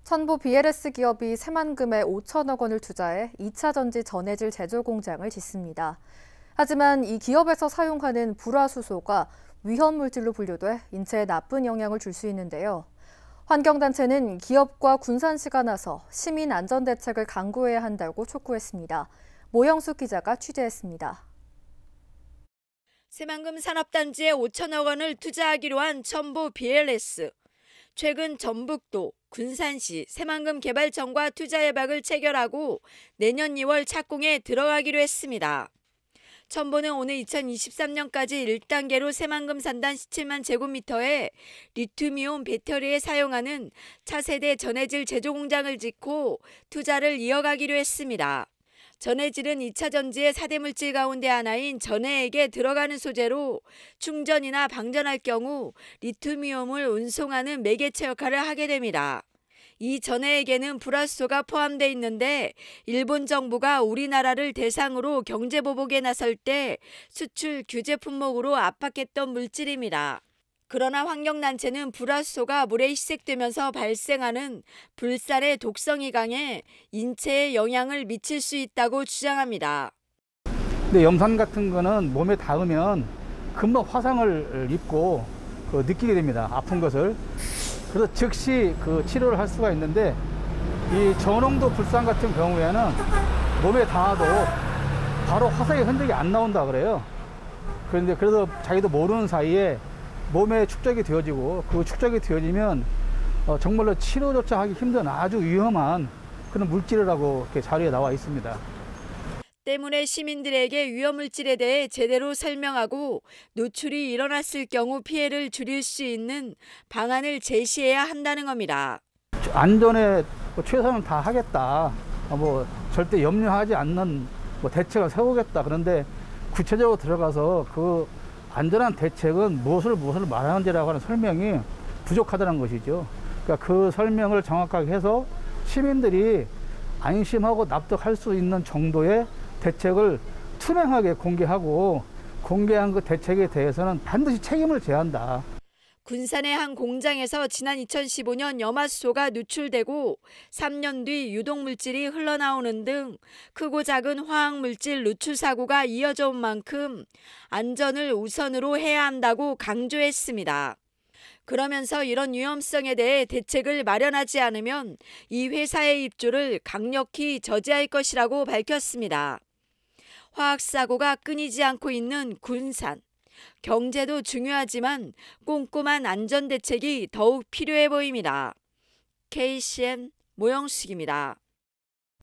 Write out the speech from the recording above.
천보 BLS 기업이 새만금에 5천억 원을 투자해 2차 전지 전해질 제조 공장을 짓습니다. 하지만 이 기업에서 사용하는 불화수소가 위험물질로 분류돼 인체에 나쁜 영향을 줄 수 있는데요. 환경단체는 기업과 군산시가 나서 시민 안전 대책을 강구해야 한다고 촉구했습니다. 모영숙 기자가 취재했습니다. 새만금 산업단지에 5천억 원을 투자하기로 한 천보 BLS. 최근 전북도, 군산시, 새만금 개발청과 투자 협약을 체결하고 내년 2월 착공에 들어가기로 했습니다. 천보는 오늘 2023년까지 1단계로 새만금 산단 17만 제곱미터에 리튬이온 배터리에 사용하는 차세대 전해질 제조 공장을 짓고 투자를 이어가기로 했습니다. 전해질은 2차 전지의 4대 물질 가운데 하나인 전해액에 들어가는 소재로 충전이나 방전할 경우 리튬이온을 운송하는 매개체 역할을 하게 됩니다. 이 전해액에는 불화수소가 포함되어 있는데 일본 정부가 우리나라를 대상으로 경제보복에 나설 때 수출 규제 품목으로 압박했던 물질입니다. 그러나 환경단체는 불화수소가 물에 희석되면서 발생하는 불살의 독성이 강해 인체에 영향을 미칠 수 있다고 주장합니다. 근데 염산 같은 거는 몸에 닿으면 금방 화상을 입고 느끼게 됩니다. 아픈 것을. 그래서 즉시 치료를 할 수가 있는데 이 저농도 불상 같은 경우에는 몸에 닿아도 바로 화상의 흔적이 안 나온다 그래요. 그런데 그래서 자기도 모르는 사이에 몸에 축적이 되어지고 그 축적이 되어지면 정말로 치료조차 하기 힘든 아주 위험한 그런 물질이라고 이렇게 자료에 나와 있습니다. 때문에 시민들에게 위험물질에 대해 제대로 설명하고 노출이 일어났을 경우 피해를 줄일 수 있는 방안을 제시해야 한다는 겁니다. 안전에 최선을 다하겠다. 절대 염려하지 않는 대책을 세우겠다. 그런데 구체적으로 들어가서 그 안전한 대책은 무엇을 말하는지라고 하는 설명이 부족하다는 것이죠. 그러니까 그 설명을 정확하게 해서 시민들이 안심하고 납득할 수 있는 정도의 대책을 투명하게 공개하고 공개한 그 대책에 대해서는 반드시 책임을 져야 한다. 군산의 한 공장에서 지난 2015년 염화수소가 누출되고 3년 뒤 유독물질이 흘러나오는 등 크고 작은 화학물질 누출 사고가 이어져 온 만큼 안전을 우선으로 해야 한다고 강조했습니다. 그러면서 이런 위험성에 대해 대책을 마련하지 않으면 이 회사의 입주를 강력히 저지할 것이라고 밝혔습니다. 화학사고가 끊이지 않고 있는 군산. 경제도 중요하지만 꼼꼼한 안전대책이 더욱 필요해 보입니다. KCN 모영숙입니다.